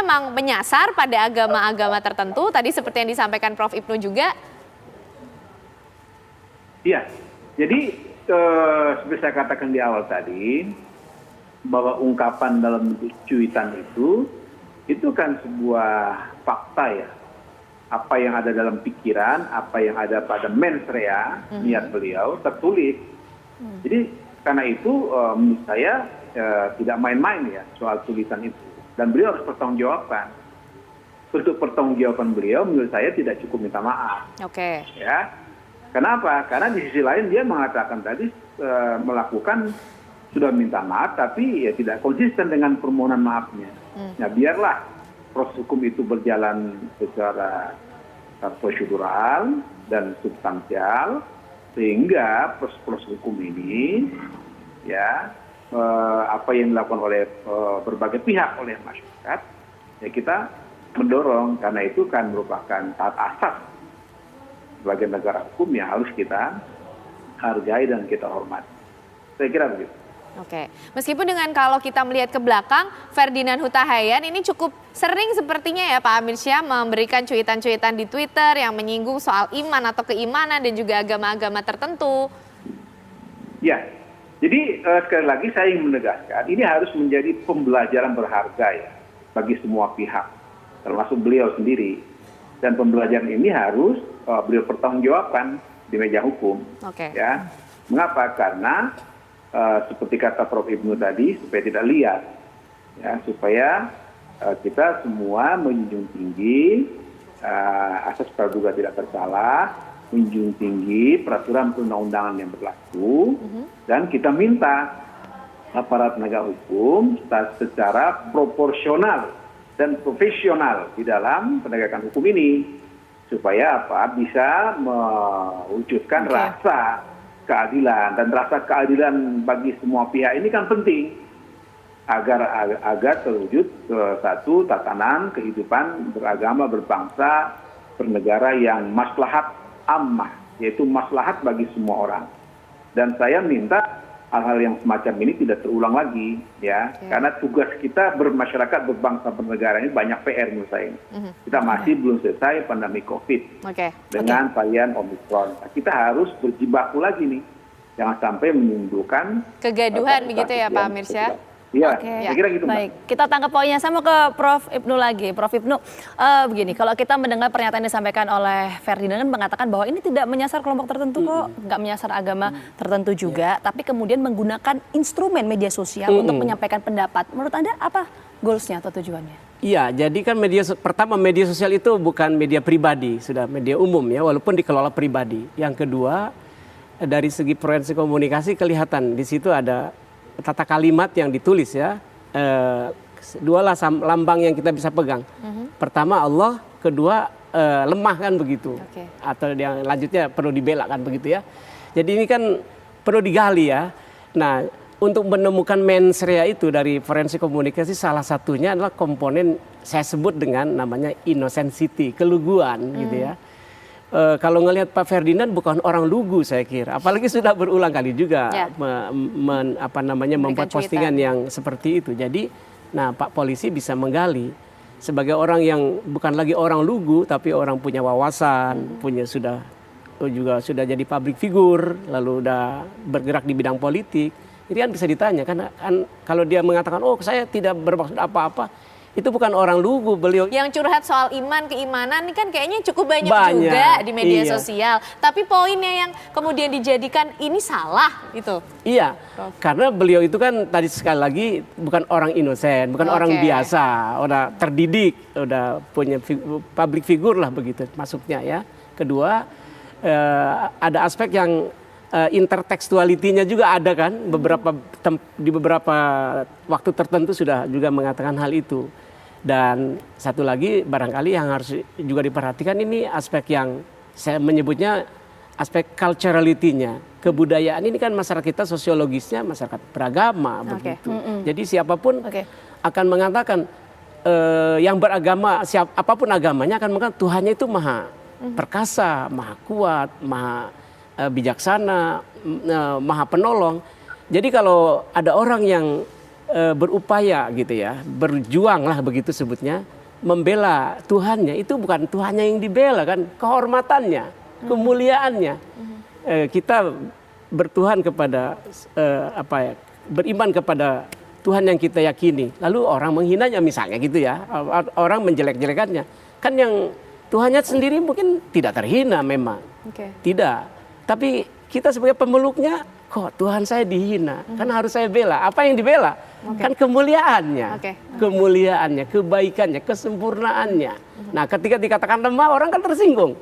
memang menyasar pada agama-agama tertentu, tadi seperti yang disampaikan Prof. Ibnu juga? Iya, jadi seperti saya katakan di awal tadi, bahwa ungkapan dalam bentuk cuitan itu kan sebuah fakta ya. Apa yang ada dalam pikiran, apa yang ada pada mens rea, niat beliau tertulis. Jadi karena itu menurut saya tidak main-main ya soal tulisan itu. Dan beliau harus pertanggungjawabkan. Untuk pertanggungjawaban beliau menurut saya tidak cukup minta maaf. Oke. Ya. Kenapa? Karena di sisi lain dia mengatakan tadi melakukan sudah minta maaf tapi ya tidak konsisten dengan permohonan maafnya. Nah biarlah proses hukum itu berjalan secara prosedural dan substansial sehingga proses hukum ini ya apa yang dilakukan oleh berbagai pihak oleh masyarakat ya kita mendorong karena itu kan merupakan taat asas sebagai negara hukum yang harus kita hargai dan kita hormati. Saya kira begitu. Oke, meskipun dengan kalau kita melihat ke belakang, Ferdinand Huta Hayan ini cukup sering sepertinya ya Pak Amir Syah memberikan cuitan-cuitan di Twitter yang menyinggung soal iman atau keimanan dan juga agama-agama tertentu. Ya, jadi sekali lagi saya ingin menegaskan, ini harus menjadi pembelajaran berharga ya bagi semua pihak, termasuk beliau sendiri. Dan pembelajaran ini harus beliau pertanggungjawabkan di meja hukum. Oke. Ya, mengapa? Karena seperti kata Prof. Ibnu tadi, supaya tidak liar, ya, supaya kita semua menjunjung tinggi asas praduga tidak bersalah, menjunjung tinggi peraturan perundang-undangan yang berlaku, dan kita minta aparat penegak hukum secara proporsional dan profesional di dalam penegakan hukum ini, supaya bisa mewujudkan rasa keadilan, dan rasa keadilan bagi semua pihak ini kan penting agar terwujud satu tatanan kehidupan beragama, berbangsa, bernegara yang maslahat ammah, yaitu maslahat bagi semua orang. Dan saya minta hal-hal yang semacam ini tidak terulang lagi ya, karena tugas kita bermasyarakat, berbangsa, bernegara ini banyak PR menurut saya. Kita masih belum selesai pandemi COVID dengan varian Omicron. Kita harus berjibaku lagi nih, jangan sampai menimbulkan kegaduhan begitu ya Pak Amir Syah. Iya, saya kira gitu. Baik, kita tangkap poinnya sama ke Prof. Ibnu lagi. Prof. Ibnu, begini, kalau kita mendengar pernyataan yang disampaikan oleh Ferdinand mengatakan bahwa ini tidak menyasar kelompok tertentu kok, nggak menyasar agama tertentu juga, tapi kemudian menggunakan instrumen media sosial untuk menyampaikan pendapat. Menurut Anda apa goalsnya atau tujuannya? Iya, jadi kan pertama media sosial itu bukan media pribadi, sudah media umum ya, walaupun dikelola pribadi. Yang kedua, dari segi forensik komunikasi kelihatan di situ ada tata kalimat yang ditulis ya, dua lah lambang yang kita bisa pegang. Pertama Allah, kedua lemah kan begitu, atau yang lanjutnya perlu dibela kan begitu ya. Jadi ini kan perlu digali ya. Nah, untuk menemukan mens rea itu dari forensik komunikasi salah satunya adalah komponen saya sebut dengan namanya innocentity, keluguan gitu ya. Kalau ngelihat Pak Ferdinand bukan orang lugu saya kira, apalagi sudah berulang kali juga membuat postingan yang seperti itu. Jadi, nah Pak Polisi bisa menggali sebagai orang yang bukan lagi orang lugu, tapi orang punya wawasan, sudah jadi public figure, lalu udah bergerak di bidang politik. Ini kan bisa ditanya kan kalau dia mengatakan oh saya tidak bermaksud apa-apa. Itu bukan orang lugu beliau. Yang curhat soal iman, keimanan ini kan kayaknya cukup banyak juga di media sosial. Tapi poinnya yang kemudian dijadikan ini salah gitu. Iya, karena beliau itu kan tadi sekali lagi bukan orang inosen, bukan orang biasa, udah terdidik, udah punya public figure lah begitu masuknya ya. Kedua, ada aspek yang intertekstualitinya juga ada kan, di beberapa waktu tertentu sudah juga mengatakan hal itu. Dan satu lagi barangkali yang harus juga diperhatikan ini aspek yang saya menyebutnya aspek culturality-nya. Kebudayaan ini kan masyarakat kita sosiologisnya masyarakat beragama begitu. Jadi siapapun akan mengatakan yang beragama, apapun agamanya akan mengatakan Tuhannya itu maha perkasa, maha kuat, maha bijaksana, maha penolong. Jadi kalau ada orang yang berupaya gitu ya, berjuang lah begitu sebutnya, membela Tuhannya, itu bukan Tuhannya yang dibela kan, kehormatannya, kemuliaannya. Kita bertuhan kepada beriman kepada Tuhan yang kita yakini. Lalu orang menghinanya misalnya gitu ya, orang menjelek-jelekannya. Kan yang Tuhannya sendiri mungkin tidak terhina memang. Tidak. Tapi kita sebagai pemeluknya, kok Tuhan saya dihina, kan harus saya bela. Apa yang dibela? Kan kemuliaannya, kemuliaannya, kebaikannya, kesempurnaannya. Nah, ketika dikatakan lemah, orang kan tersinggung.